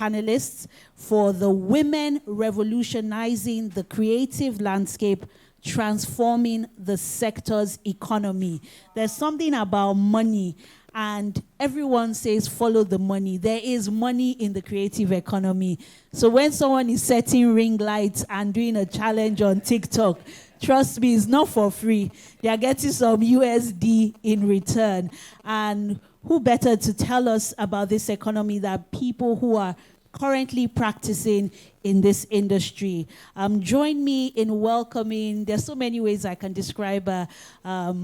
panelists for the Women Revolutionizing the Creative Landscape, Transforming the Sector's Economy. There's something about money, and everyone says follow the money. There is money in the creative economy. So when someone is setting ring lights and doing a challenge on TikTok, trust me, it's not for free. They are getting some USD in return. And who better to tell us about this economy than people who are currently practicing in this industry. Join me in welcoming, there's so many ways I can describe her.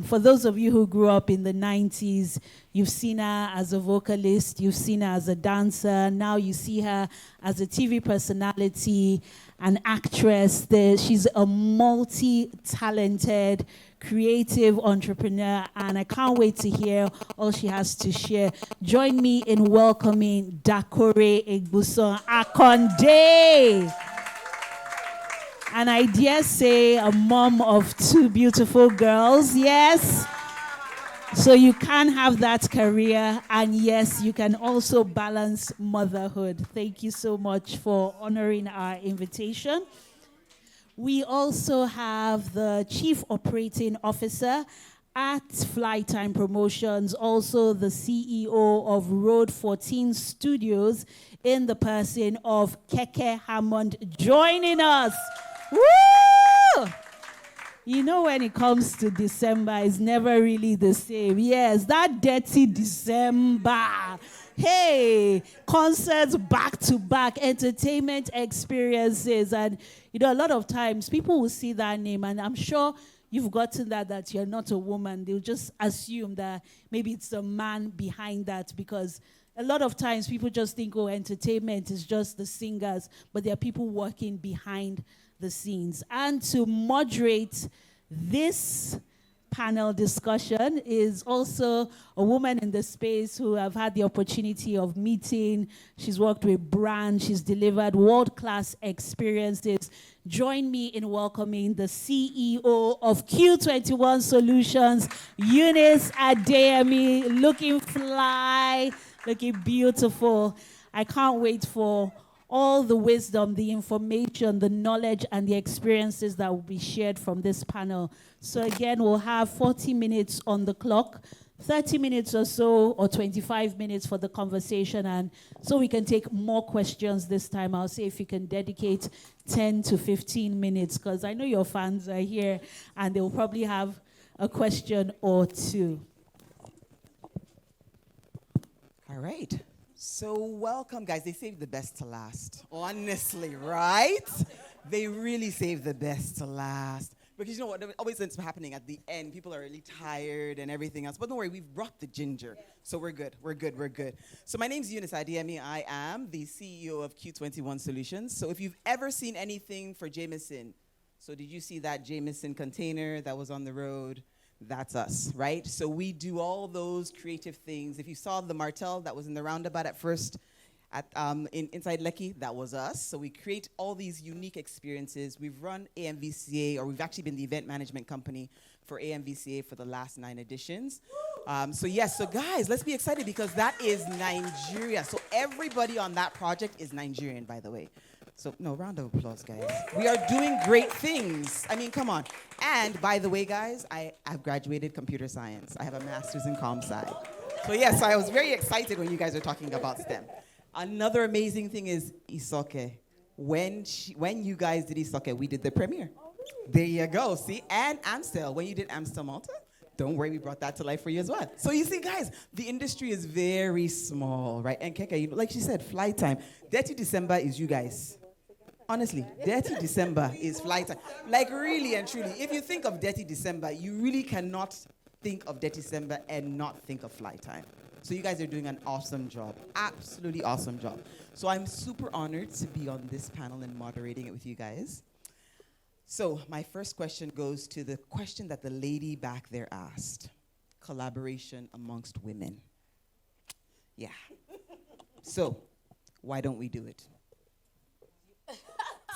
For those of you who grew up in the 90s, you've seen her as a vocalist, you've seen her as a dancer, now you see her as a TV personality, an actress. She's a multi-talented, creative entrepreneur, and I can't wait to hear all she has to share. Join me in welcoming Dakore Egbuson-Akande. And I dare say a mom of two beautiful girls, yes. So you can have that career, and yes, you can also balance motherhood. Thank you so much for honoring our invitation. We also have the Chief Operating Officer at Flytime Promotions, also the CEO of Road14 Studios, in the person of Keke Hammond, joining us. Woo! You know, when it comes to December, it's never really the same. Yes, that dirty December. Hey, concerts back to back, entertainment experiences. And, you know, a lot of times people will see that name, and I'm sure you've gotten that you're not a woman. They'll just assume that maybe it's a man behind that, because a lot of times people just think, oh, entertainment is just the singers, but there are people working behind the scenes. And to moderate this panel discussion is also a woman in the space who I've had the opportunity of meeting. She's worked with brands, she's delivered world-class experiences. Join me in welcoming the CEO of Q21 Solutions, Eunice Adeyemi, looking fly, looking beautiful. I can't wait for all the wisdom, the information, the knowledge, and the experiences that will be shared from this panel. So again, we'll have 40 minutes on the clock, 30 minutes or so, or 25 minutes for the conversation, and so we can take more questions this time. I'll say if you can dedicate 10 to 15 minutes, because I know your fans are here, and they'll probably have a question or two. All right. So welcome, guys. They saved the best to last. Honestly, right? They really saved the best to last. Because you know what always ends up happening at the end? People are really tired and everything else. But don't worry, we've brought the ginger. So we're good. So my name's Eunice Adeyemi. I am the CEO of Q21 Solutions. So if you've ever seen anything for Jameson, so did you see that Jameson container that was on the road? That's us, right? So we do all those creative things. If you saw the Martel that was in the roundabout at first, inside Lekki, that was us. So we create all these unique experiences. We've run AMVCA, or we've actually been the event management company for AMVCA for the last 9 editions. So guys, let's be excited, because that is Nigeria. So everybody on that project is Nigerian, by the way. So, no, round of applause, guys. We are doing great things. I mean, come on. And, by the way, guys, I've graduated computer science. I have a master's in comp sci. So, yes, I was very excited when you guys were talking about STEM. Another amazing thing is Isoke. When you guys did Isoke, we did the premiere. There you go, see? And Amstel, when you did Amstel Malta, don't worry, we brought that to life for you as well. So you see, guys, the industry is very small, right? And Keke, you know, like she said, Flytime. Dirty December is you guys. Honestly, Dirty December is Flytime. Like, really and truly, if you think of Dirty December, you really cannot think of Dirty December and not think of Flytime. So you guys are doing an awesome job. Absolutely awesome job. So I'm super honored to be on this panel and moderating it with you guys. So my first question goes to the question that the lady back there asked. Collaboration amongst women. Yeah. So why don't we do it?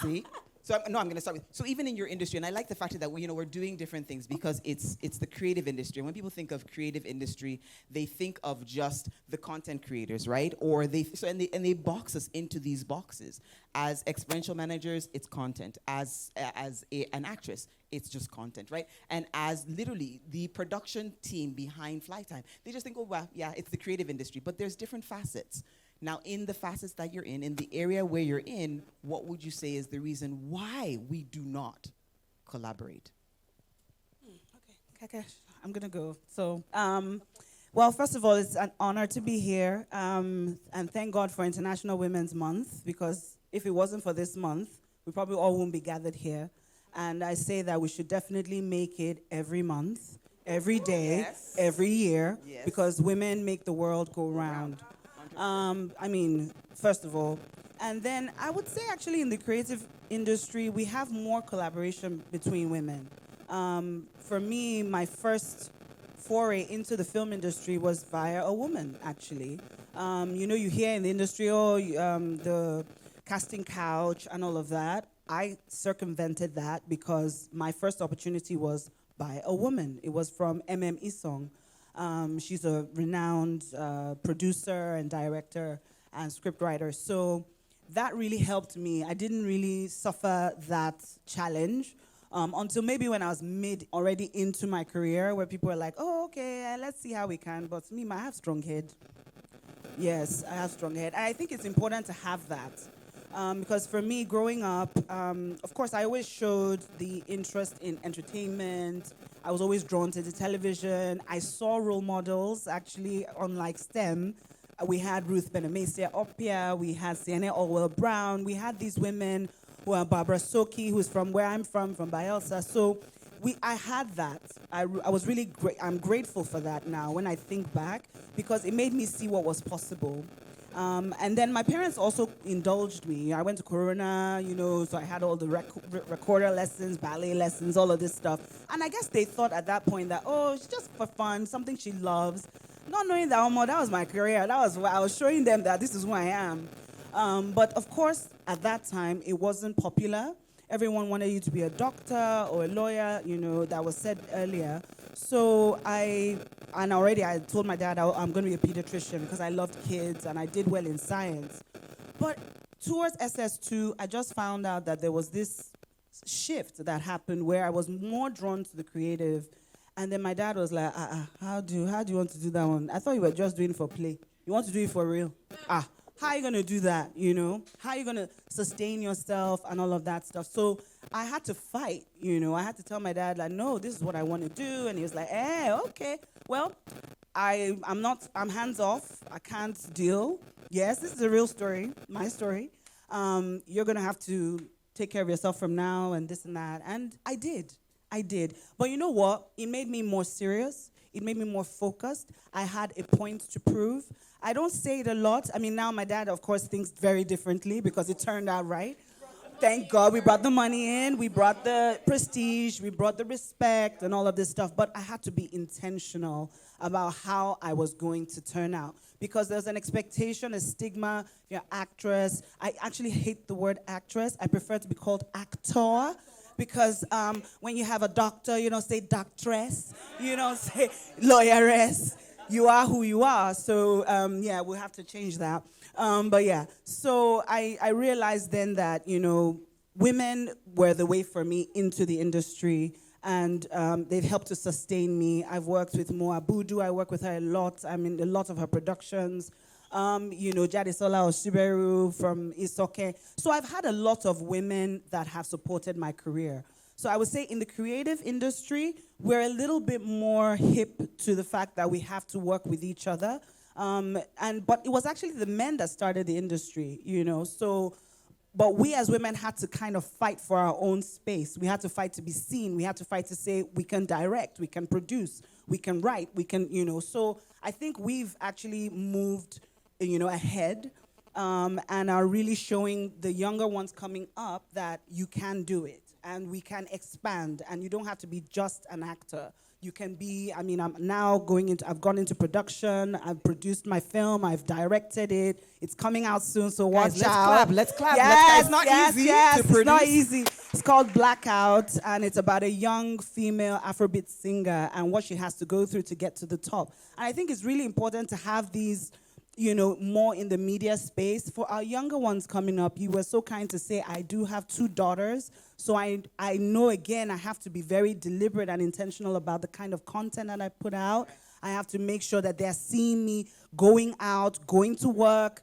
See? So I'm going to start with. So even in your industry, and I like the fact that we're doing different things because it's the creative industry. And when people think of creative industry, they think of just the content creators, right? Or they box us into these boxes. As experiential managers, it's content. As an actress, it's just content, right? And as literally the production team behind Flytime, they just think, oh well, yeah, it's the creative industry. But there's different facets. Now, in the facets that you're in the area where you're in, what would you say is the reason why we do not collaborate? Okay, Keke, I'm going to go. So, well, first of all, it's an honor to be here. And thank God for International Women's Month, because if it wasn't for this month, we probably all wouldn't be gathered here. And I say that we should definitely make it every month, every day, Yes. every year, Yes. because women make the world go round. I mean, first of all. And then I would say actually in the creative industry, we have more collaboration between women. For me, my first foray into the film industry was via a woman, actually. You hear in the industry, the casting couch and all of that. I circumvented that because my first opportunity was by a woman. It was from Isong. She's a renowned producer and director and scriptwriter. So that really helped me. I didn't really suffer that challenge until maybe when I was already into my career, where people were like, oh, okay, let's see how we can. But me, I have strong head. Yes, I have strong head. And I think it's important to have that. Because for me, growing up, of course, I always showed the interest in entertainment. I was always drawn to the television. I saw role models, actually, unlike STEM. We had Ruth Benamesia Opia. We had Sienna Orwell-Brown. We had these women who are Barbara Soki, who's from where I'm from Bielsa. So I had that. I was really I'm grateful for that now when I think back, because it made me see what was possible. And then my parents also indulged me. I went to Corona, so I had all the recorder lessons, ballet lessons, all of this stuff. And I guess they thought at that point that, oh, it's just for fun, something she loves. Not knowing that, that was my career. That was I was showing them that this is who I am. But of course, at that time, it wasn't popular. Everyone wanted you to be a doctor or a lawyer, that was said earlier. So I told my dad I'm going to be a pediatrician because I loved kids and I did well in science. But towards SS2, I just found out that there was this shift that happened where I was more drawn to the creative. And then my dad was like, how do you want to do that one? I thought you were just doing it for play. You want to do it for real? How are you going to do that, How are you going to sustain yourself and all of that stuff? So I had to fight, I had to tell my dad, like, no, this is what I want to do. And he was like, okay. Well, I'm hands off. I can't deal. Yes, this is a real story, my story. You're going to have to take care of yourself from now and this and that. And I did. But you know what? It made me more serious. It made me more focused. I had a point to prove. I don't say it a lot. I mean, now my dad, of course, thinks very differently because it turned out right. Thank God we brought the money in, we brought the prestige, we brought the respect and all of this stuff. But I had to be intentional about how I was going to turn out. Because there's an expectation, a stigma, if you're an actress. I actually hate the word actress. I prefer to be called actor. Because when you have a doctor, you don't say doctress. You don't say lawyeress. You are who you are. So, we'll have to change that. So I realized then that, women were the way for me into the industry. And they've helped to sustain me. I've worked with Mo Abudu. I work with her a lot. I'm in a lot of her productions. Jadisola Oshiberu from Isoke. So I've had a lot of women that have supported my career. So I would say in the creative industry, we're a little bit more hip to the fact that we have to work with each other. But it was actually the men that started the industry, But we as women had to kind of fight for our own space. We had to fight to be seen. We had to fight to say we can direct, we can produce, we can write, we can, So I think we've actually moved ahead, and are really showing the younger ones coming up that you can do it, and we can expand, and you don't have to be just an actor You can be, I mean, I've gone into production, I've produced my film, I've directed it, it's coming out soon, so Guys, watch out. Let's clap. Yes, It's not easy yes, to it's produce. not easy. It's called Blackout, and it's about a young female Afrobeat singer and what she has to go through to get to the top. And I think it's really important to have these, more in the media space. For our younger ones coming up, you were so kind to say, I do have 2 daughters, so I know, again, I have to be very deliberate and intentional about the kind of content that I put out. I have to make sure that they're seeing me going out, going to work,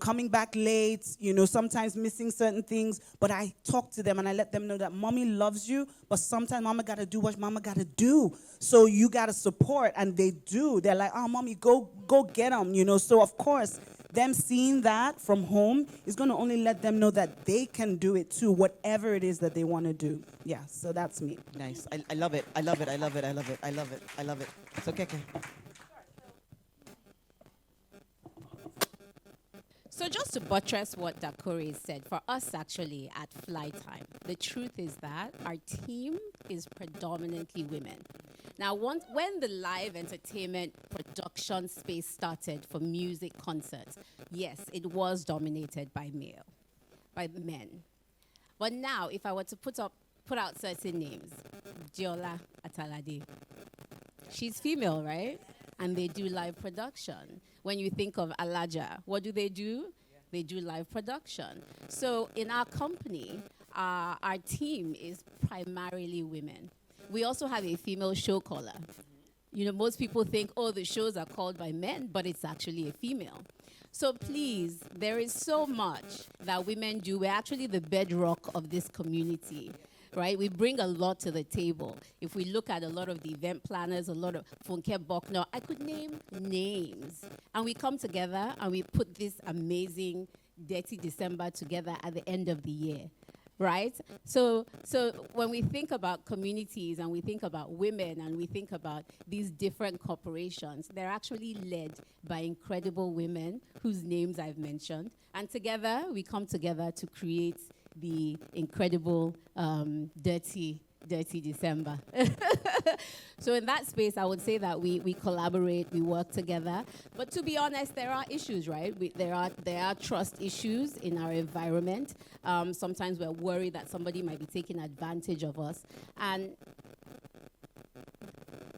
coming back late, sometimes missing certain things, but I talk to them and I let them know that mommy loves you, but sometimes mama gotta do what mama gotta do. So you gotta support, and they do. They're like, oh, mommy, go get them, So of course, them seeing that from home is gonna only let them know that they can do it too, whatever it is that they wanna do. Yeah, so that's me. Nice. I love it. I love it. I love it. I love it. I love it. I love it. So, Keke. So just to buttress what Dakore said, for us actually at Flytime, the truth is that our team is predominantly women. Now, when the live entertainment production space started for music concerts, yes, it was dominated by men. But now, if I were to put out certain names, Diola Atalade, she's female, right? And they do live production. When you think of Alaja, what do? They do live production. So in our company, our team is primarily women. We also have a female show caller. Most people think, oh, the shows are called by men, but it's actually a female. So please, there is so much that women do. We're actually the bedrock of this community. Right? We bring a lot to the table. If we look at a lot of the event planners, a lot of Funke Bokno, I could name names. And we come together and we put this amazing Dirty December together at the end of the year. Right? So when we think about communities and we think about women and we think about these different corporations, they're actually led by incredible women whose names I've mentioned. And together, we come together to create the incredible Dirty December. So in that space, I would say that we collaborate, we work together. But to be honest, there are issues, right? There are trust issues in our environment. Sometimes we're worried that somebody might be taking advantage of us. And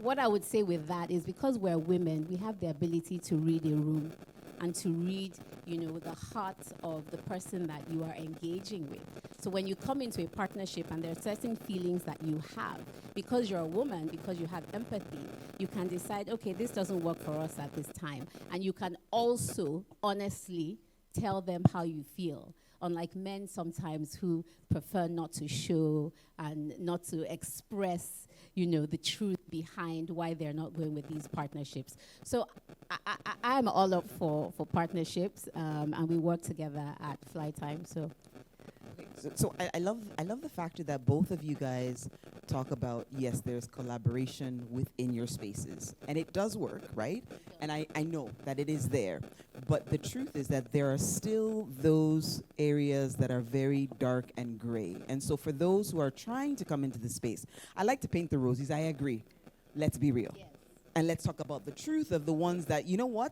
what I would say with that is because we're women, we have the ability to read a room and to read, the heart of the person that you are engaging with. So when you come into a partnership and there are certain feelings that you have, because you're a woman, because you have empathy, you can decide, okay, this doesn't work for us at this time. And you can also honestly tell them how you feel. Unlike men sometimes who prefer not to show and not to express, the truth behind why they're not going with these partnerships. So I'm all up for partnerships, and we work together at Flytime. So. So I love the factor that both of you guys talk about, yes, there's collaboration within your spaces. And it does work, right? And I know that it is there. But the truth is that there are still those areas that are very dark and gray. And so for those who are trying to come into the space, I like to paint the roses. I agree. Let's be real. Yes. And let's talk about the truth of the ones that,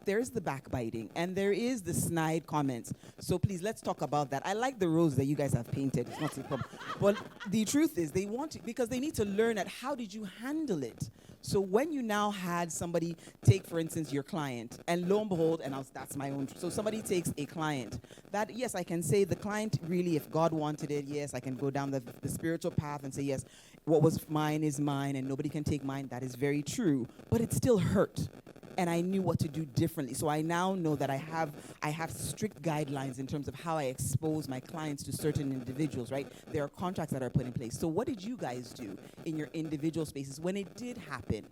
there's the backbiting and there is the snide comments. So please, let's talk about that. I like the rose that you guys have painted. It's not a problem. But the truth is they want to, because they need to learn at how did you handle it? So when you now had somebody take, for instance, your client, and lo and behold, that's my own. So somebody takes a client. That, yes, I can say the client really, if God wanted it, yes, I can go down the spiritual path and say, yes, what was mine is mine and nobody can take mine. That is very true. But it still hurt. And I knew what to do differently. So I now know that I have strict guidelines in terms of how I expose my clients to certain individuals, right? There are contracts that are put in place. So what did you guys do in your individual spaces when it did happen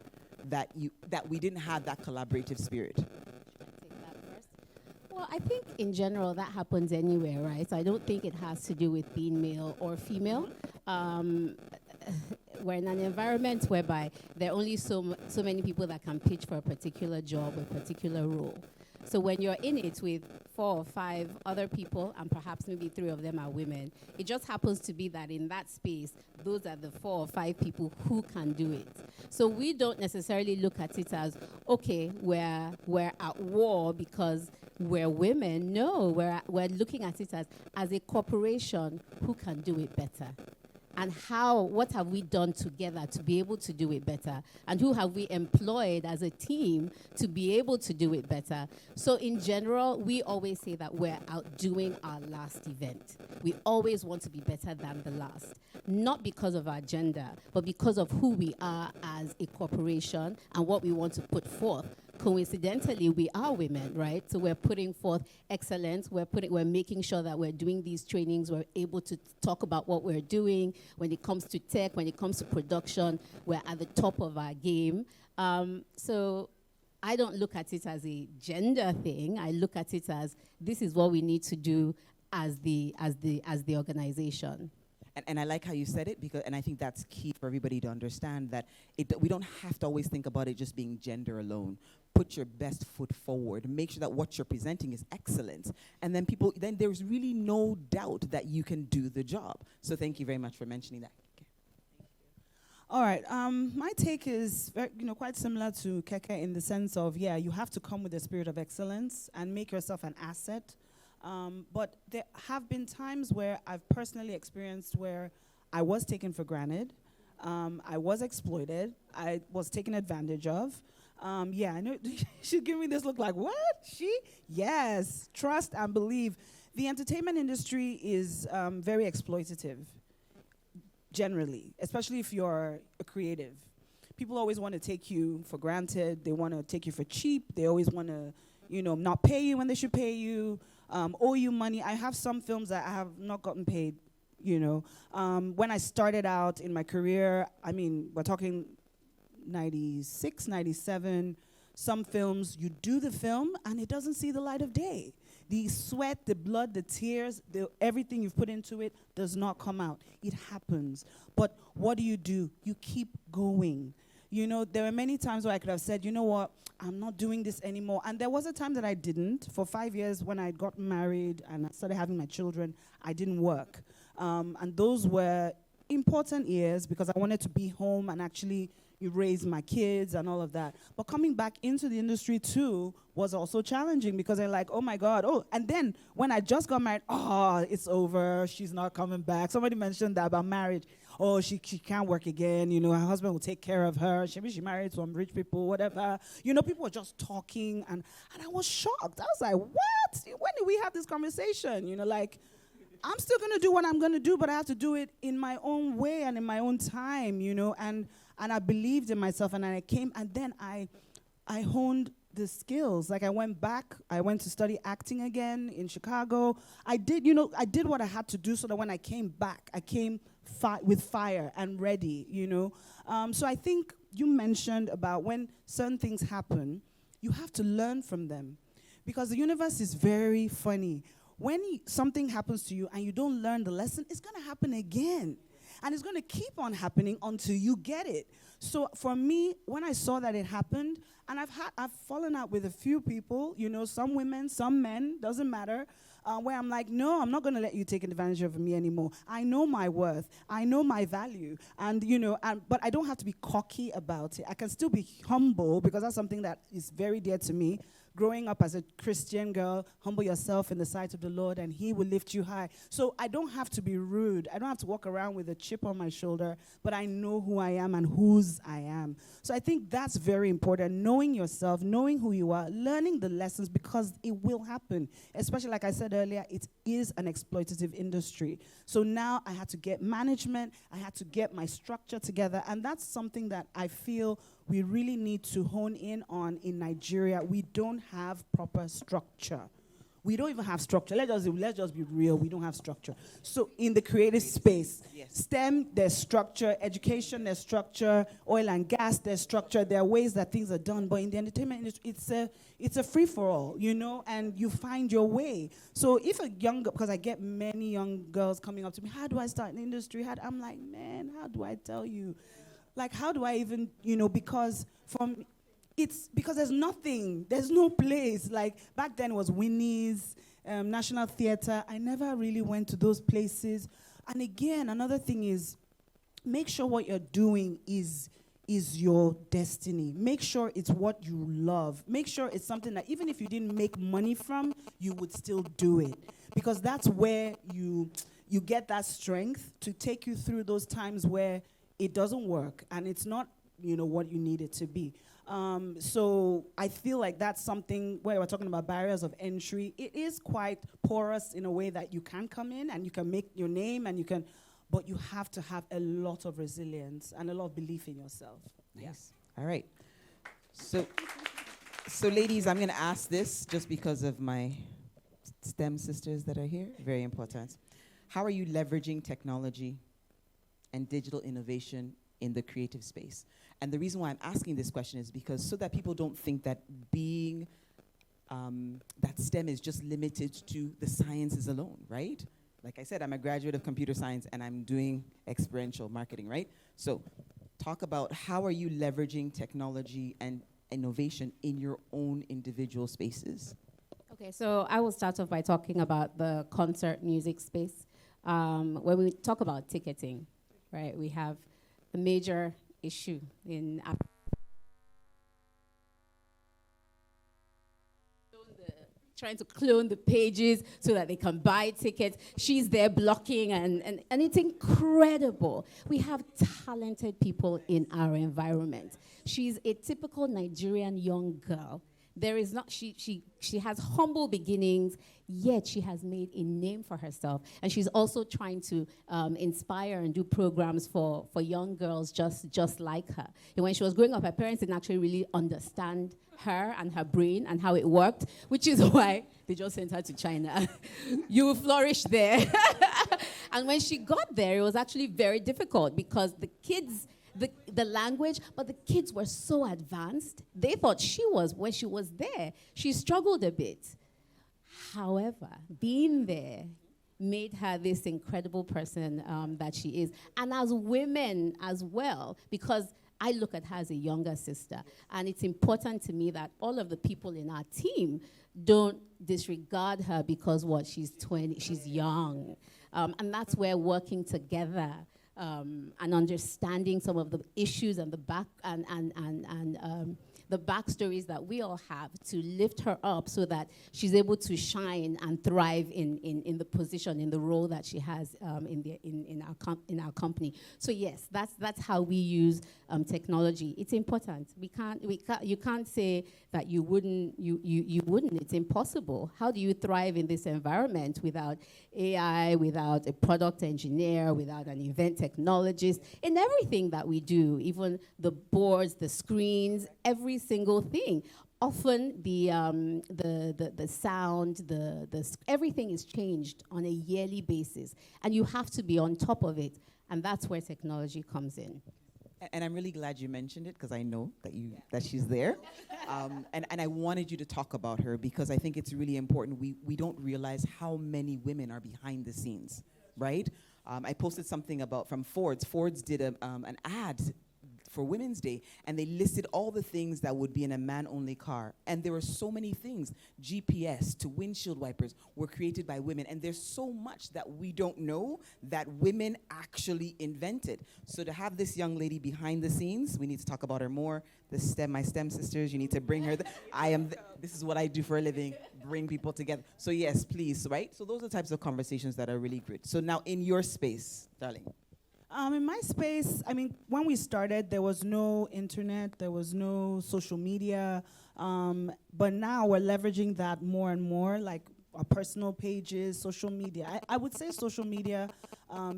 that we didn't have that collaborative spirit? Should I take that first? Well, I think in general that happens anywhere, right? So I don't think it has to do with being male or female. We're in an environment whereby there are only so many people that can pitch for a particular job or a particular role. So when you're in it with 4 or 5 other people, and perhaps maybe 3 of them are women. It just happens to be that in that space, those are the 4 or 5 people who can do it. So we don't necessarily look at it as, okay, we're at war because we're women. No, we're looking at it as a corporation who can do it better. And what have we done together to be able to do it better? And who have we employed as a team to be able to do it better? So in general, we always say that we're outdoing our last event. We always want to be better than the last. Not because of our gender, but because of who we are as a corporation and what we want to put forth. Coincidentally, we are women, right? So we're putting forth excellence. We're making sure that we're doing these trainings. We're able to talk about what we're doing. When it comes to tech, when it comes to production, we're at the top of our game. So I don't look at it as a gender thing. I look at it as this is what we need to do as the organization. And I like how you said it, and I think that's key for everybody to understand that we don't have to always think about it just being gender alone. Put your best foot forward. Make sure that what you're presenting is excellent. And then there's really no doubt that you can do the job. So thank you very much for mentioning that. Okay. All right. My take is quite similar to Keke in the sense of, you have to come with a spirit of excellence and make yourself an asset. But there have been times where I've personally experienced where I was taken for granted. I was exploited. I was taken advantage of. I know she's giving me this look like, what? She? Yes. Trust and believe. The entertainment industry is very exploitative, generally, especially if you're a creative. People always want to take you for granted. They want to take you for cheap. They always want to, not pay you when they should pay you. Owe you money. I have some films that I have not gotten paid, When I started out in my career, we're talking 96, 97, some films, you do the film and it doesn't see the light of day. The sweat, the blood, the tears, everything you've put into it does not come out. It happens. But what do? You keep going. There were many times where I could have said, you know what, I'm not doing this anymore. And there was a time that I didn't. For 5 years when I got married and I started having my children, I didn't work. And those were important years because I wanted to be home and actually raise my kids and all of that. But coming back into the industry too was also challenging because they're like, oh my God. Oh, and then when I just got married, it's over. She's not coming back. Somebody mentioned that about marriage. Oh, she can't work again. Her husband will take care of her. Maybe she married some rich people, whatever. People were just talking, and I was shocked. I was like, what? When did we have this conversation? I'm still going to do what I'm going to do, but I have to do it in my own way and in my own time, and I believed in myself, and I came, and then I honed the skills. Like I went to study acting again in Chicago. I did what I had to do so that when I came back, I came with fire and ready, So I think you mentioned about when certain things happen, you have to learn from them because the universe is very funny. When something happens to you and you don't learn the lesson, it's going to happen again. And it's going to keep on happening until you get it. So for me, when I saw that it happened, and I've fallen out with a few people, some women, some men, doesn't matter, where I'm like, no, I'm not going to let you take advantage of me anymore. I know my worth. I know my value. And, but I don't have to be cocky about it. I can still be humble because that's something that is very dear to me. Growing up as a Christian girl, humble yourself in the sight of the Lord and he will lift you high. So I don't have to be rude. I don't have to walk around with a chip on my shoulder, but I know who I am and whose I am. So I think that's very important, knowing yourself, knowing who you are, learning the lessons because it will happen. Especially like I said earlier, it is an exploitative industry. So now I had to get management, I had to get my structure together, and that's something that I feel we really need to hone in on in Nigeria. We don't have proper structure. We don't even have structure. Let's just be real. We don't have structure. So in the creative space, STEM, there's structure. Education, there's structure. Oil and gas, there's structure. There are ways that things are done. But in the entertainment industry, it's a free-for-all, and you find your way. So if a young girl, because I get many young girls coming up to me, how do I start in the industry? I'm like, man, how do I tell you? Like, how do I even, because it's because there's nothing, there's no place. Like back then it was Winnie's, National Theatre. I never really went to those places. And again, another thing is, make sure what you're doing is your destiny. Make sure it's what you love. Make sure it's something that even if you didn't make money from, you would still do it. Because that's where you get that strength to take you through those times where it doesn't work and it's not, what you need it to be. So I feel like that's something where we're talking about barriers of entry. It is quite porous in a way that you can come in and you can make your name and but you have to have a lot of resilience and a lot of belief in yourself. Yes. All right. So ladies, I'm going to ask this just because of my STEM sisters that are here. Very important. How are you leveraging technology and digital innovation in the creative space? And the reason why I'm asking this question is because so that people don't think that being, that STEM is just limited to the sciences alone, right? Like I said, I'm a graduate of computer science and I'm doing experiential marketing, right? So talk about how are you leveraging technology and innovation in your own individual spaces? Okay, so I will start off by talking about the concert music space. When we talk about ticketing, right, we have a major issue in trying to clone the pages so that they can buy tickets. She's there blocking, and it's incredible. We have talented people in our environment. She's a typical Nigerian young girl. There is not, she has humble beginnings, yet she has made a name for herself. And she's also trying to inspire and do programs for young girls just like her. And when she was growing up, her parents didn't actually really understand her and her brain and how it worked, which is why they just sent her to China. You will flourish there. And when she got there, it was actually very difficult because the kids, the language, but the kids were so advanced. They thought when she was there, she struggled a bit. However, being there made her this incredible person that she is. And as women as well, because I look at her as a younger sister, and it's important to me that all of the people in our team don't disregard her because she's 20, she's young. And that's where working together and understanding some of the issues and the backstories that we all have to lift her up so that she's able to shine and thrive in the position, in the role that she has in our company. So yes, that's how we use technology. It's important. You can't say that you wouldn't. It's impossible. How do you thrive in this environment without AI, without a product engineer, without an event technologist? In everything that we do, even the boards, the screens, every single thing. Often the sound, everything is changed on a yearly basis, and you have to be on top of it, and that's where technology comes in. And I'm really glad you mentioned it because I know that she's there, and I wanted you to talk about her because I think it's really important. We don't realize how many women are behind the scenes, right? I posted something from Ford's. Ford's did an ad for Women's Day, and they listed all the things that would be in a man-only car. And there were so many things, GPS to windshield wipers, were created by women. And there's so much that we don't know that women actually invented. So to have this young lady behind the scenes, we need to talk about her more. My STEM sisters, you need to bring her. This is what I do for a living, bring people together. So yes, please, right? So those are the types of conversations that are really great. So now in your space, darling. In my space, when we started, there was no internet, there was no social media, but now we're leveraging that more and more, like our personal pages, social media. I would say social media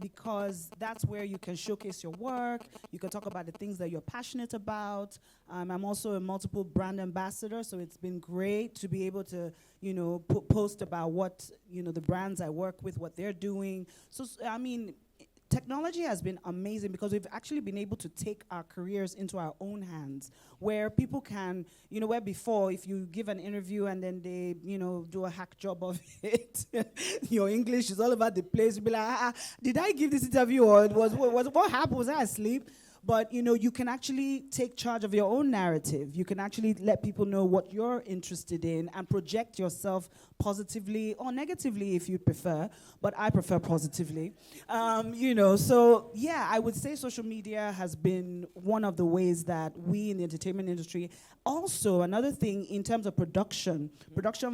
because that's where you can showcase your work, you can talk about the things that you're passionate about. I'm also a multiple brand ambassador, so it's been great to be able to, post about what, the brands I work with, what they're doing. So, technology has been amazing because we've actually been able to take our careers into our own hands where people can, where before if you give an interview and then they, do a hack job of it, your English is all over the place. You'll be like, did I give this interview or what happened? Was I asleep? But, you can actually take charge of your own narrative. You can actually let people know what you're interested in and project yourself positively or negatively if you prefer, but I prefer positively. So yeah, I would say social media has been one of the ways that we in the entertainment industry, also another thing in terms of production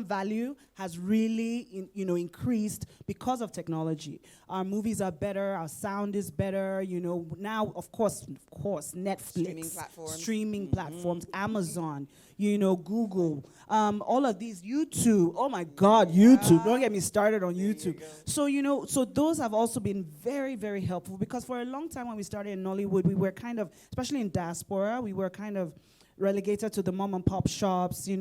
value has really increased because of technology. Our movies are better, our sound is better, now of course Netflix, streaming platforms, Amazon, Google, all of these, YouTube. Oh my God, YouTube! Don't get me started on YouTube. So so those have also been very, very helpful because for a long time when we started in Nollywood, we were kind of, especially in diaspora, we were kind of relegated to the mom and pop shops, in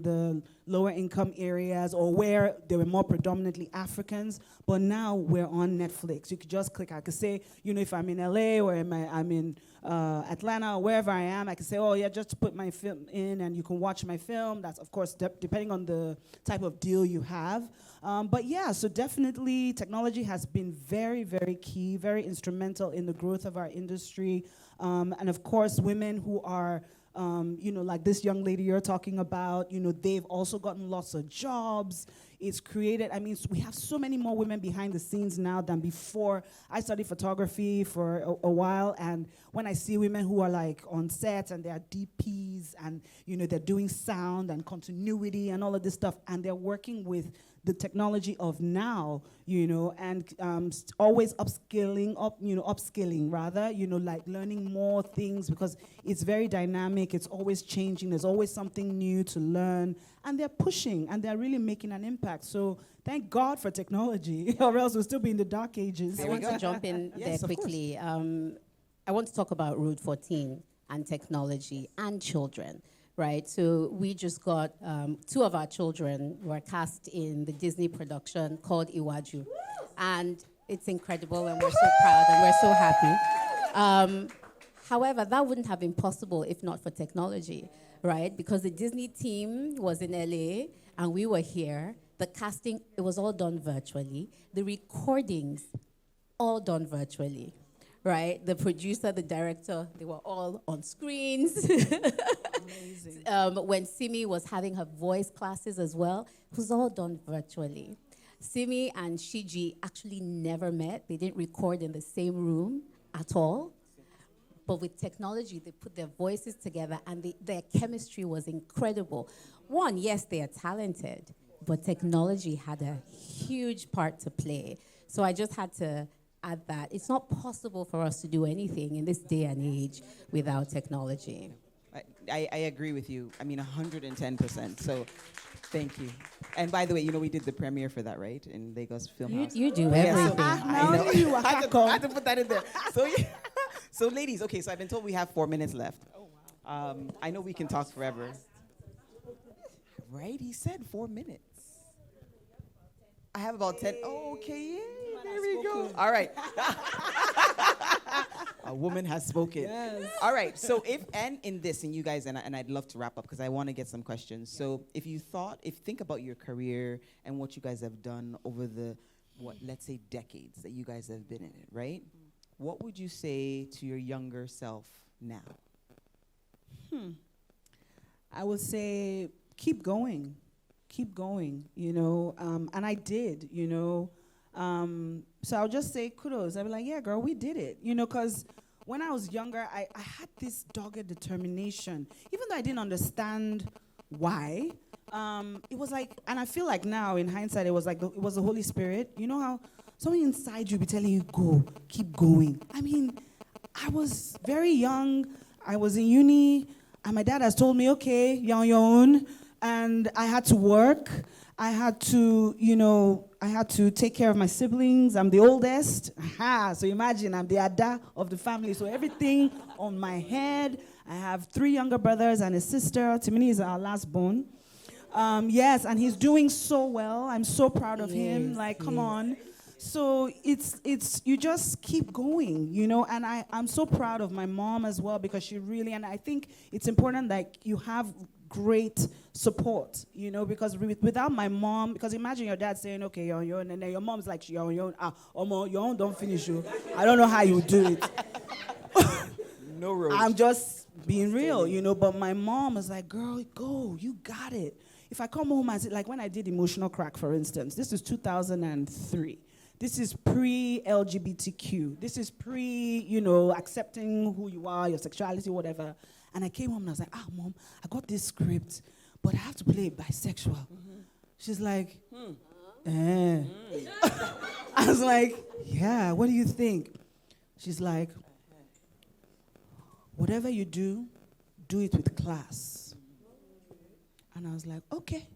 the lower income areas or where they were more predominantly Africans. But now we're on Netflix. You could just click. I could say, if I'm in LA or I'm in Atlanta or wherever I am, I can say, oh yeah, just put my film in and you can watch my film. That's of course depending on the type of deal you have. But yeah, so definitely technology has been very, very key, very instrumental in the growth of our industry. And of course, women who are like this young lady you're talking about, they've also gotten lots of jobs. It's created, we have so many more women behind the scenes now than before. I studied photography for a while, and when I see women who are like on set and they are DPs and, they're doing sound and continuity and all of this stuff, and they're working with the technology of now, and always upskilling, like learning more things because it's very dynamic, it's always changing, there's always something new to learn, and they're pushing, and they're really making an impact. So thank God for technology, or else we'll still be in the dark ages. I want to jump in there quickly. I want to talk about Road 14 and technology and children. Right, so we just got two of our children were cast in the Disney production called Iwaju, and it's incredible, and we're so proud and we're so happy. However, that wouldn't have been possible if not for technology, right? Because the Disney team was in LA and we were here. The casting, it was all done virtually. The recordings, all done virtually. Right, the producer, the director, they were all on screens. Amazing. When Simi was having her voice classes as well, it was all done virtually. Simi and Shiji actually never met. They didn't record in the same room at all. But with technology, they put their voices together, and their chemistry was incredible. One, yes, they are talented, but technology had a huge part to play. So I just had to add that it's not possible for us to do anything in this day and age without technology. I agree with you. 110%. So thank you. And by the way, we did the premiere for that, right? In Lagos Film House. You do everything. I know. I had to put that in there. So ladies, okay, so I've been told we have 4 minutes left. Oh, wow. I know we can talk forever. Right? He said 4 minutes. I have about 10. Oh, okay, yeah. There we go. All right. A woman has spoken. Yes. All right. So in this, and you guys, and I'd love to wrap up because I want to get some questions. So if you think about your career and what you guys have done over the, let's say decades that you guys have been in it, right? Mm-hmm. What would you say to your younger self now? I would say keep going. Keep going, and I did, so I'll just say kudos. I'll be like, yeah, girl, we did it, because when I was younger, I had this dogged determination, even though I didn't understand why. It was like, and I feel like now in hindsight, it was like it was the Holy Spirit. You know how something inside you be telling you, go, keep going. I was very young. I was in uni, and my dad has told me, okay, you're on your own. And I had to work. I had to take care of my siblings. I'm the oldest. So imagine, I'm the Ada of the family. So everything on my head. I have 3 younger brothers and a sister. Timini is our last born. Yes, and he's doing so well. I'm so proud of him. Like, come on. So it's you just keep going, and I'm so proud of my mom as well because she really, and I think it's important that you have great support, because without my mom, because imagine your dad saying, okay, you're on your own, and then your mom's like, you're on your own. Your own don't finish you. I don't know how you do it. No road. I'm just being real, but my mom was like, girl, go, you got it. If I come home and say, like when I did Emotional Crack, for instance, this is 2003. This is pre-LGBTQ. This is accepting who you are, your sexuality, whatever. And I came home and I was like, Mom, I got this script, but I have to play bisexual. Mm-hmm. She's like, I was like, yeah, what do you think? She's like, whatever you do it with class. And I was like, okay.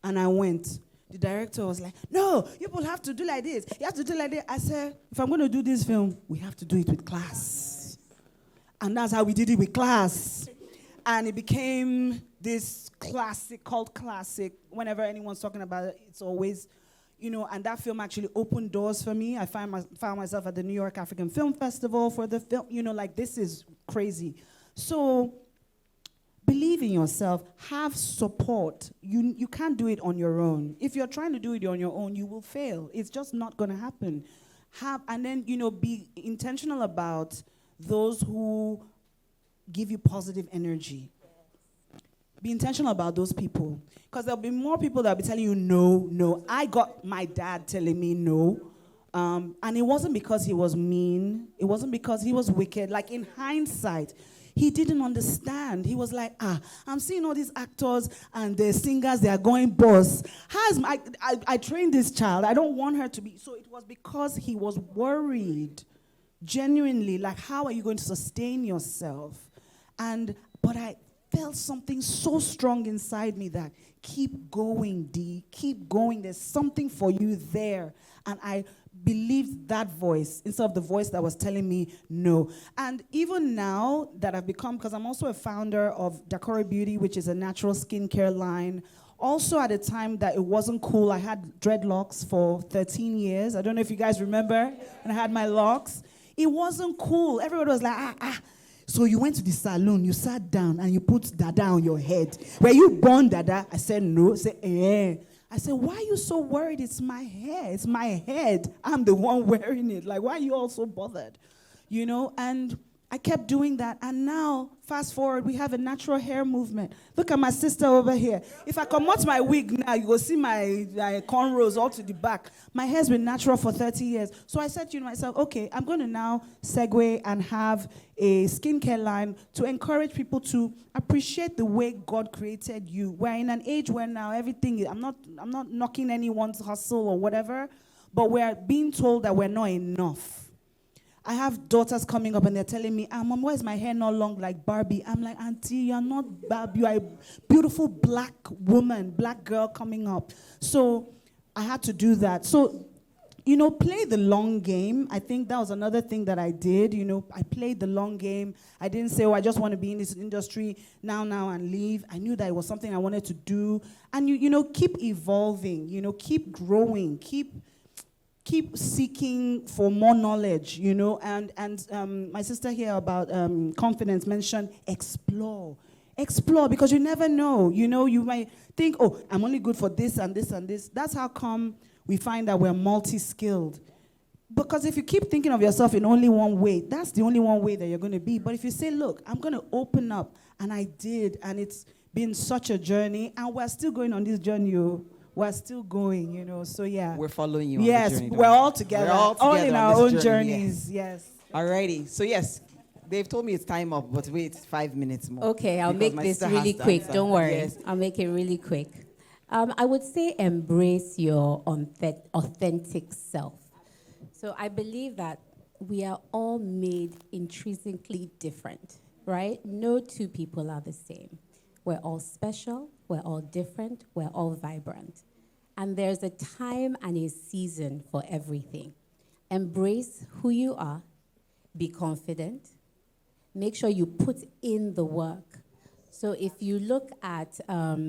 And I went. The director was like, no, people have to do like this. You have to do like this. I said, if I'm going to do this film, we have to do it with class. And that's how we did it with class. And it became this cult classic. Whenever anyone's talking about it, it's always, and that film actually opened doors for me. I found myself at the New York African Film Festival for the film. This is crazy. So believe in yourself. Have support. You can't do it on your own. If you're trying to do it on your own, you will fail. It's just not going to happen. Be intentional about those who give you positive energy. Be intentional about those people. Because there'll be more people that'll be telling you no. I got my dad telling me no. And it wasn't because he was mean. It wasn't because he was wicked. Like in hindsight, he didn't understand. He was like, I'm seeing all these actors and the singers, they are going boss. I trained this child. I don't want her to be. So it was because he was worried. Genuinely, like, how are you going to sustain yourself? But I felt something so strong inside me that keep going, D. Keep going. There's something for you there. And I believed that voice instead of the voice that was telling me no. And even now that I've become, because I'm also a founder of Dakore Beauty, which is a natural skincare line. Also at a time that it wasn't cool, I had dreadlocks for 13 years. I don't know if you guys remember when I had my locks. It wasn't cool. Everybody was like, So you went to the salon, you sat down, and you put dada on your head. Were you born dada? I said, no. I said, I said, why are you so worried? It's my hair. It's my head. I'm the one wearing it. Like, why are you all so bothered? And I kept doing that. And now, fast forward, we have a natural hair movement. Look at my sister over here. If I come out my wig now, you will see my cornrows all to the back. My hair's been natural for 30 years. So I said to myself, okay, I'm going to now segue and have a skincare line to encourage people to appreciate the way God created you. We're in an age where now everything, I'm not knocking anyone's hustle or whatever, but we're being told that we're not enough. I have daughters coming up and they're telling me, Mom, why is my hair not long like Barbie? I'm like, Auntie, you're not Barbie. You're a beautiful black woman, black girl coming up. So I had to do that. So, play the long game. I think that was another thing that I did. I played the long game. I didn't say, I just want to be in this industry now, and leave. I knew that it was something I wanted to do. And, keep evolving, keep growing, keep seeking for more knowledge, and my sister here about confidence mentioned explore, because you never know, you might think, I'm only good for this and this and this. That's how come we find that we're multi-skilled. Because if you keep thinking of yourself in only one way, that's the only one way that you're going to be. But if you say, look, I'm going to open up, and I did, and it's been such a journey, and we're still going on this journey, We're still going, so yeah. We're following you yes, on the journey. We're all together. All in our own journey, journeys, yes. Alrighty, so yes, they've told me it's time up, but wait 5 minutes more. Okay, I'll make this really quick. Don't worry. Yes. I'll make it really quick. I would say embrace your authentic self. So I believe that we are all made intrinsically different, right? No two people are the same. We're all special, we're all different, we're all vibrant. And there's a time and a season for everything. Embrace who you are, be confident, make sure you put in the work. So if you look at, I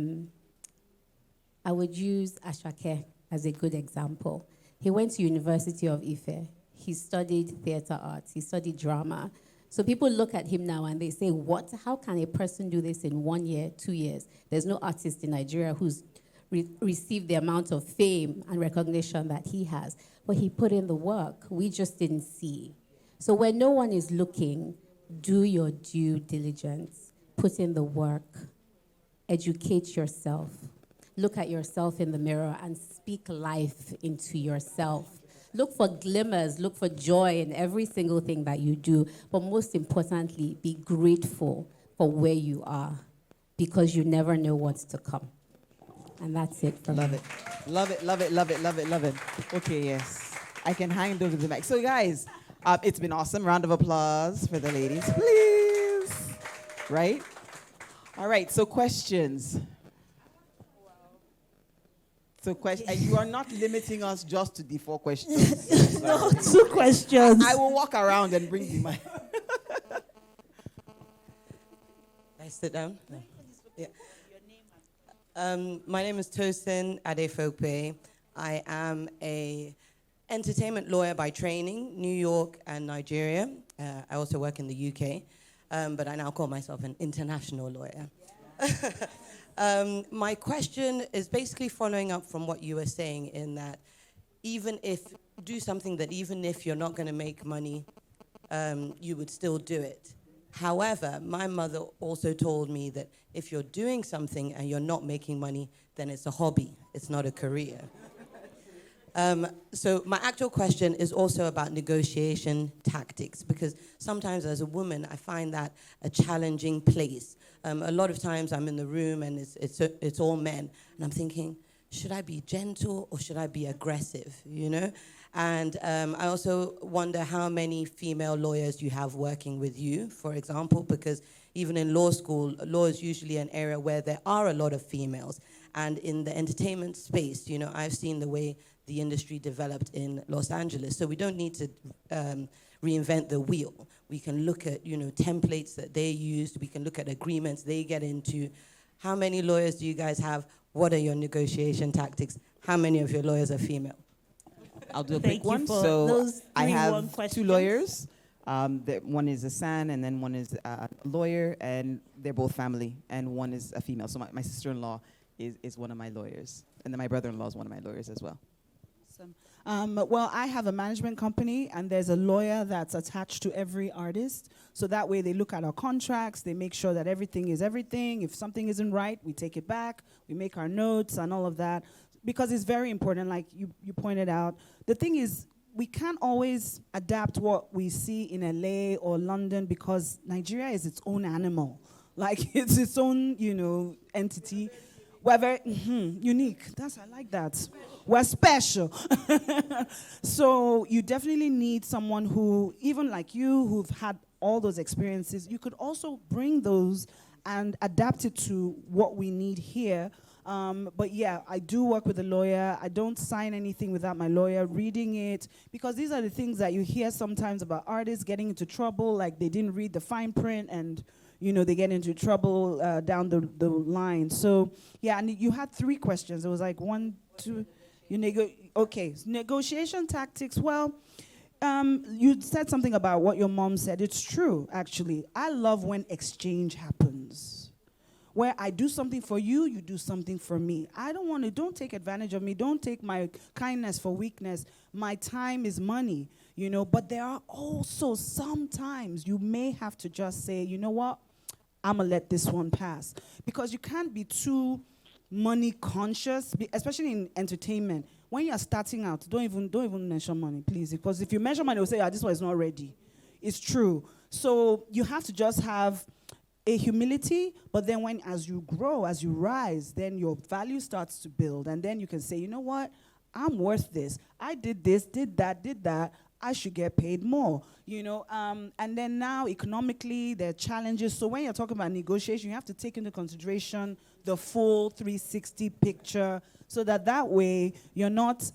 would use Ashake as a good example. He went to University of Ife. He studied theater arts, he studied drama. So people look at him now and they say, what? How can a person do this in 1 year, 2 years? There's no artist in Nigeria who's received the amount of fame and recognition that he has. But he put in the work. We just didn't see. So when no one is looking, do your due diligence, put in the work, educate yourself, look at yourself in the mirror and speak life into yourself. Look for glimmers, look for joy in every single thing that you do, but most importantly, be grateful for where you are, because you never know what's to come. And that's it for Love me. it. Love it, love it, love it, love it, love it. Okay, yes. I can hand over the mic. So, guys, it's been awesome. Round of applause for the ladies, please. Right? All right, so questions. So, you are not limiting us just to the 4 questions. No, 2 questions. I will walk around and bring the mic. I sit down? No. Yeah. My name is Tosin Adefope. I am a entertainment lawyer by training, New York and Nigeria. I also work in the UK, but I now call myself an international lawyer. My question is basically following up from what you were saying, in that even if you're not going to make money, you would still do it. However, my mother also told me that if you're doing something and you're not making money, then it's a hobby, it's not a career. So my actual question is also about negotiation tactics, because sometimes as a woman, I find that a challenging place. A lot of times I'm in the room and it's all men, and I'm thinking, should I be gentle or should I be aggressive, you know? And I also wonder how many female lawyers you have working with you, for example, because even in law school, law is usually an area where there are a lot of females. And in the entertainment space, you know, I've seen the way the industry developed in Los Angeles. So we don't need to reinvent the wheel. We can look at, you know, templates that they used. We can look at agreements they get into. How many lawyers do you guys have? What are your negotiation tactics? How many of your lawyers are female? I'll do a Thank quick you one. for So those I 3 have 1 2 questions. lawyers. One is a son, and then one is a lawyer, and they're both family, and one is a female. So my sister-in-law is one of my lawyers, and then my brother-in-law is one of my lawyers as well. Well, I have a management company, and there's a lawyer that's attached to every artist. So that way they look at our contracts, they make sure that everything is everything. If something isn't right, we take it back, we make our notes and all of that. Because it's very important, like you pointed out. The thing is, we can't always adapt what we see in LA or London, because Nigeria is its own animal. Like, it's its own, you know, entity. We're very unique. I like that. We're special. So you definitely need someone who, even like you, who've had all those experiences, you could also bring those and adapt it to what we need here. But yeah, I do work with a lawyer. I don't sign anything without my lawyer reading it, because these are the things that you hear sometimes about artists getting into trouble, like they didn't read the fine print and, you know, they get into trouble down the line. So yeah, and you had 3 questions. It was like 1, 2, negotiation tactics. Well, you said something about what your mom said. It's true, actually. I love when exchange happens, where I do something for you, you do something for me. Don't take advantage of me. Don't take my kindness for weakness. My time is money, you know. But there are also sometimes you may have to just say, you know what, I'm gonna let this one pass. Because you can't be too money conscious, especially in entertainment. When you're starting out, don't even mention money, please. Because if you mention money, they'll say, this one is not ready. It's true. So you have to just have a humility, but then as you grow, as you rise, then your value starts to build. And then you can say, you know what? I'm worth this. I did this, did that. I should get paid more, you know. And then now economically, there are challenges. So when you're talking about negotiation, you have to take into consideration the full 360 picture, so that way you're not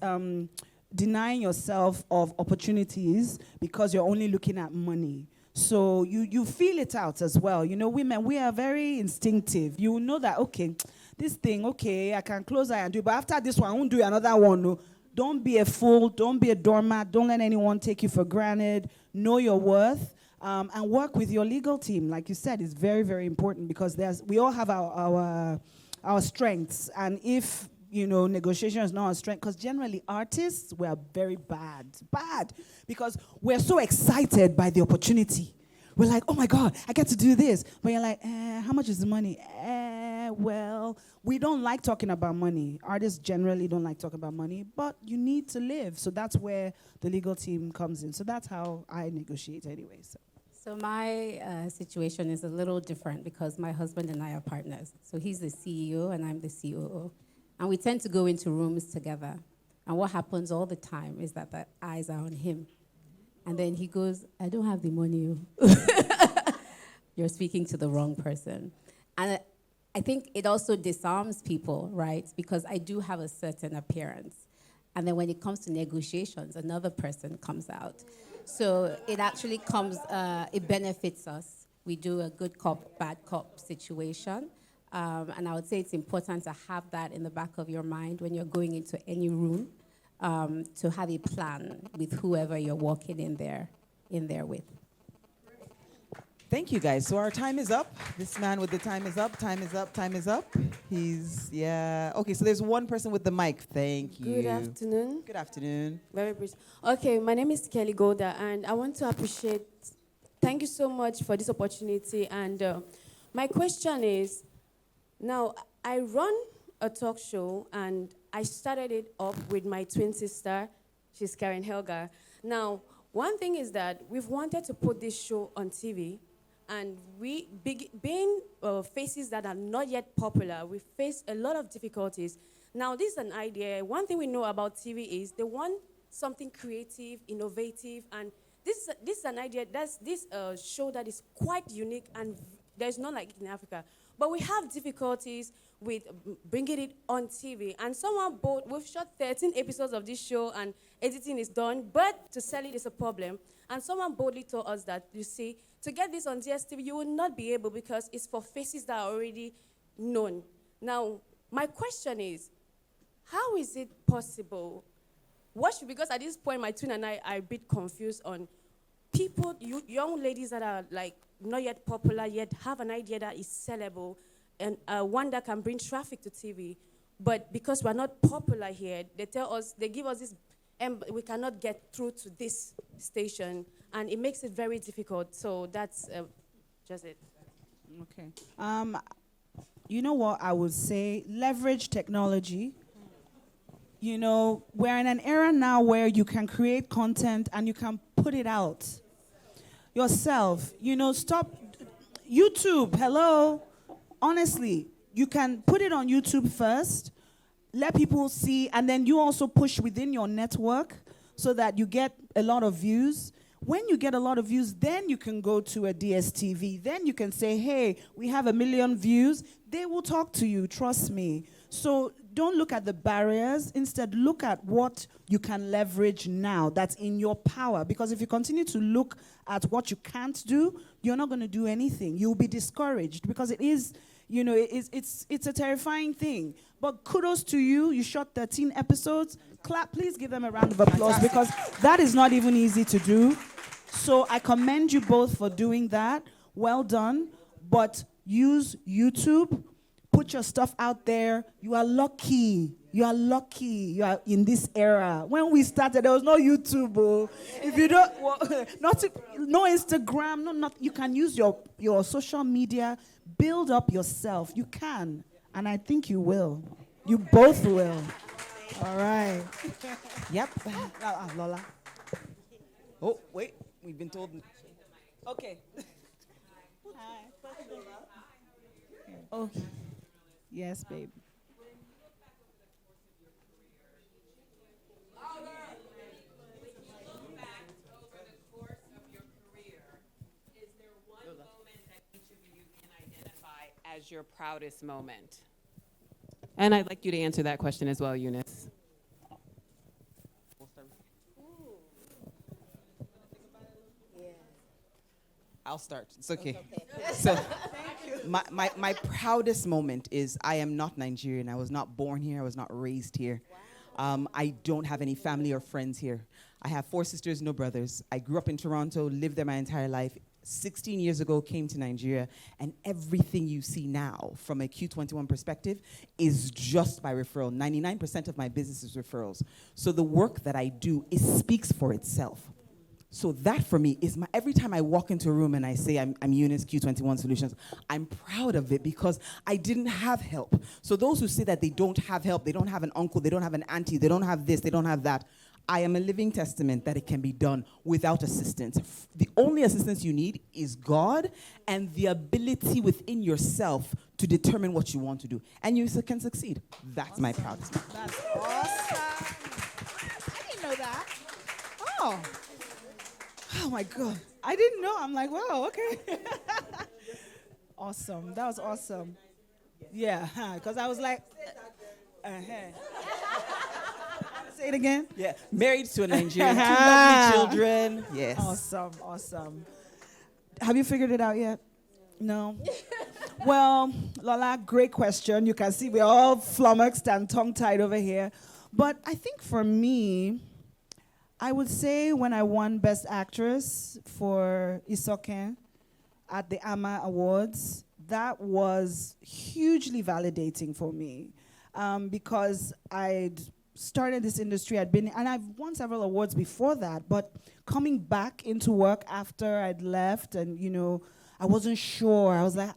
denying yourself of opportunities because you're only looking at money. So you feel it out as well. You know, women, we are very instinctive. You know that, okay, this thing, okay, I can close eye and do it, but after this one, I won't do another one. No. Don't be a fool. Don't be a doormat. Don't let anyone take you for granted. Know your worth, and work with your legal team. Like you said, it's very, very important, because we all have our strengths. And if, you know, negotiation is not our strength, because generally artists, we are very bad, because we're so excited by the opportunity. we're like, oh my God, I get to do this. But you're like, how much is the money? Well, we don't like talking about money. Artists generally don't like talking about money, but you need to live. So that's where the legal team comes in. So that's how I negotiate anyway. So my situation is a little different because my husband and I are partners. So he's the CEO and I'm the COO. And we tend to go into rooms together. And what happens all the time is that the eyes are on him. And then he goes, I don't have the money. You're speaking to the wrong person. And I think it also disarms people, right? Because I do have a certain appearance. And then when it comes to negotiations, another person comes out. So it actually comes, it benefits us. We do a good cop, bad cop situation. And I would say it's important to have that in the back of your mind when you're going into any room, to have a plan with whoever you're walking in there with. Thank you, guys. So our time is up. This man with the time is up, time is up, time is up. Okay, so there's one person with the mic. Thank you. Good afternoon. Good afternoon. Very brief. Okay, my name is Kelly Golda, and I want to thank you so much for this opportunity. And my question is, now I run a talk show, and I started it up with my twin sister. She's Karen Helga. Now, one thing is that we've wanted to put this show on TV, and being faces that are not yet popular, we face a lot of difficulties. Now, this is an idea. One thing we know about TV is they want something creative, innovative, and this is an idea. That's this show that is quite unique, and there's none like it in Africa. But we have difficulties with bringing it on TV. And we've shot 13 episodes of this show, and editing is done, but to sell it is a problem. And someone boldly told us that, you see, to get this on DSTV, you will not be able because it's for faces that are already known. Now, my question is, how is it possible? Because at this point, my twin and I are a bit confused on people, young ladies that are like not yet popular, yet have an idea that is sellable, and one that can bring traffic to TV. But because we're not popular here, they give us this, and we cannot get through to this station, and it makes it very difficult. So that's just it. Okay. You know what I would say? Leverage technology. You know, we're in an era now where you can create content and you can put it out yourself. You know, stop YouTube. Hello. Honestly, you can put it on YouTube first, let people see, and then you also push within your network so that you get a lot of views. When you get a lot of views, then you can go to a DSTV. Then you can say, hey, we have 1 million views. They will talk to you, trust me. So don't look at the barriers. Instead, look at what you can leverage now that's in your power. Because if you continue to look at what you can't do, you're not going to do anything. You'll be discouraged because it is, you know, it's a terrifying thing. But kudos to you. You shot 13 episodes. Clap. Please give them a round of applause because that is not even easy to do. So I commend you both for doing that. Well done. But use YouTube. Put your stuff out there. You are lucky. You are lucky. You are in this era. When we started, there was no YouTube. Oh. If you don't, no Instagram, you can use your social media. Build up yourself. You can. And I think you will. You both will. All right. Yep. Lola. Oh, wait. We've been told. Okay. Hi. Oh. Yes, babe. As your proudest moment? And I'd like you to answer that question as well, Eunice. I'll start. It's okay. So, my proudest moment is I am not Nigerian. I was not born here. I was not raised here. I don't have any family or friends here. I have 4 sisters, no brothers. I grew up in Toronto, lived there my entire life. 16 years ago, came to Nigeria, and everything you see now from a Q21 perspective is just by referral. 99% of my business is referrals. So the work that I do, it speaks for itself. So that for me is every time I walk into a room and I say I'm Eunice Q21 Solutions, I'm proud of it because I didn't have help. So those who say that they don't have help, they don't have an uncle, they don't have an auntie, they don't have this, they don't have that, I am a living testament that it can be done without assistance. The only assistance you need is God and the ability within yourself to determine what you want to do. And you can succeed. That's my proudest moment. That's awesome. I didn't know that. Oh my God. I didn't know. I'm like, wow, okay. Awesome. That was awesome. Yeah, because I was like, say it again. Yeah, married to a Nigerian, 2 lovely children. Yes. Awesome. Have you figured it out yet? No? Well, Lola, great question. You can see we're all flummoxed and tongue-tied over here. But I think for me, I would say when I won Best Actress for Isoken at the AMA Awards, that was hugely validating for me because I'd started this industry, and I've won several awards before that, but coming back into work after I'd left and, I wasn't sure. I was like,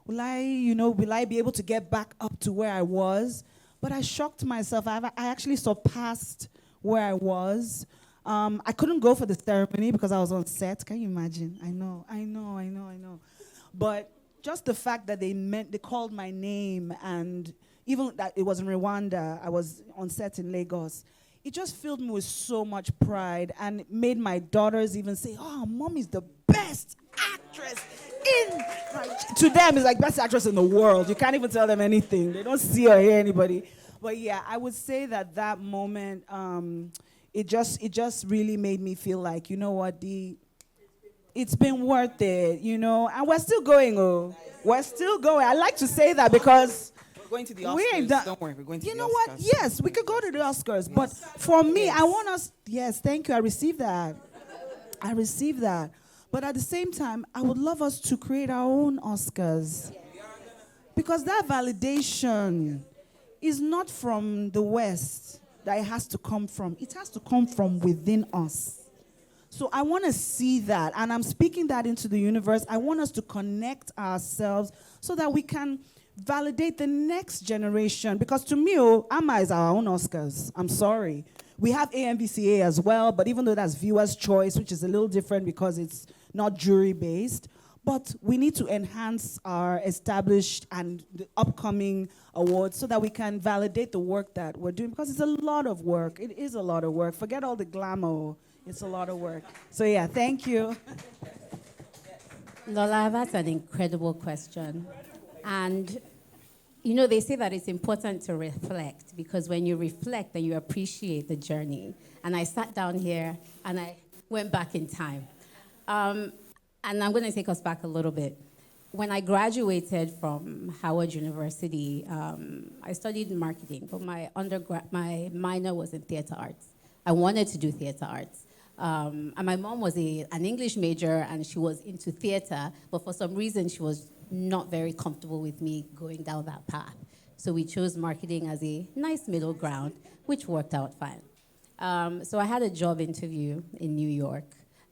will I be able to get back up to where I was? But I shocked myself. I actually surpassed where I was. I couldn't go for the ceremony because I was on set. Can you imagine? I know. But just the fact that they called my name, and even that it was in Rwanda, I was on set in Lagos, it just filled me with so much pride, and it made my daughters even say, oh, Mommy's the best actress in... To them, it's like best actress in the world. You can't even tell them anything. They don't see or hear anybody. But yeah, I would say that moment, it just really made me feel like, you know what, it's been worth it, and we're still going, We're still going. I like to say that because... We're going to the Oscars. Don't worry, we're going to the Oscars. You know what? Yes, we could go to the Oscars. Yes. But for me, I want us... Yes, thank you. I received that. But at the same time, I would love us to create our own Oscars. Because that validation is not from the West that it has to come from. It has to come from within us. So I want to see that, and I'm speaking that into the universe. I want us to connect ourselves so that we can validate the next generation. Because to me, AMA is our own Oscars. I'm sorry. We have AMVCA as well, but even though that's viewer's choice, which is a little different because it's not jury-based, but we need to enhance our established and the upcoming awards so that we can validate the work that we're doing, because it's a lot of work. It is a lot of work. Forget all the glamour. It's a lot of work. So yeah, thank you. Lola, that's an incredible question. And, they say that it's important to reflect, because when you reflect, then you appreciate the journey. And I sat down here, and I went back in time. And I'm going to take us back a little bit. When I graduated from Howard University, I studied marketing, but my minor was in theater arts. I wanted to do theater arts. And my mom was an English major, and she was into theater, but for some reason she was not very comfortable with me going down that path. So we chose marketing as a nice middle ground, which worked out fine. So I had a job interview in New York,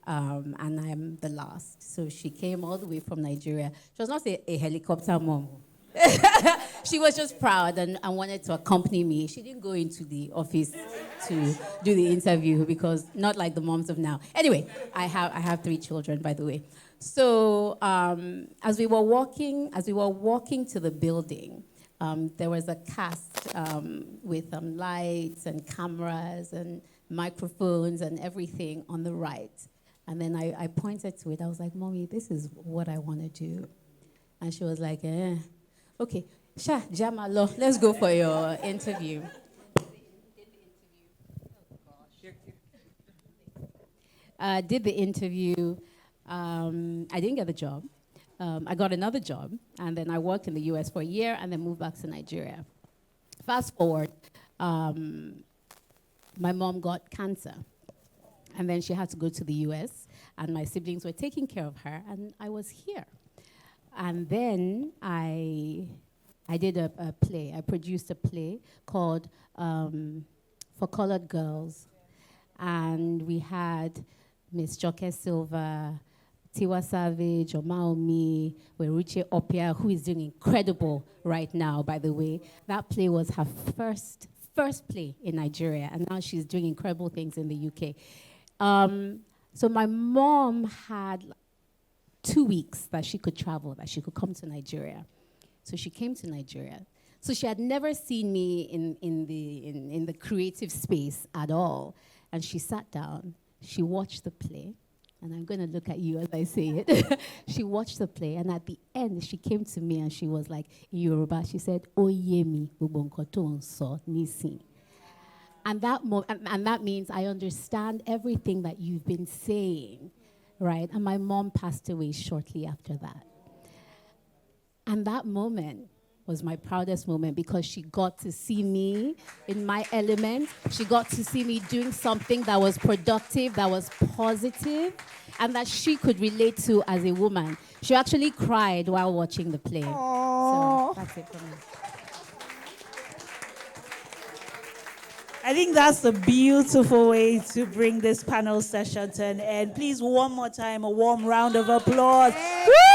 and I'm the last. So she came all the way from Nigeria. She was not a helicopter mom. She was just proud and wanted to accompany me. She didn't go into the office to do the interview, because not like the moms of now. Anyway, I have 3 children, by the way. So as we were walking to the building, there was a cast with lights and cameras and microphones and everything on the right. And then I pointed to it. I was like, Mommy, this is what I want to do. And she was like, okay, Sha, Jamalo, let's go for your interview. Did the interview. I didn't get the job. I got another job, and then I worked in the US for a year and then moved back to Nigeria. Fast forward, my mom got cancer, and then she had to go to the US, and my siblings were taking care of her, and I was here. And then I did a play. I produced a play called For Colored Girls. And we had Miss Joke Silva, Tiwa Savage, Omaomi, Weruche Opia, who is doing incredible right now, by the way. That play was her first play in Nigeria, and now she's doing incredible things in the UK. So my mom had 2 weeks that she could travel, that she could come to Nigeria. So she came to Nigeria. So she had never seen me in the creative space at all. And she sat down, she watched the play, and I'm going to look at you as I say it. She watched the play, and at the end, she came to me and she was like, in Yoruba, she said, Oyemi, ubonkoto so nisi. And that means I understand everything that you've been saying, right? And my mom passed away shortly after that. And that moment was my proudest moment because she got to see me in my element. She got to see me doing something that was productive, that was positive, and that she could relate to as a woman. She actually cried while watching the play. Aww. So that's it for me. I think that's a beautiful way to bring this panel session to an end. Please, one more time, a warm round of applause. Woo!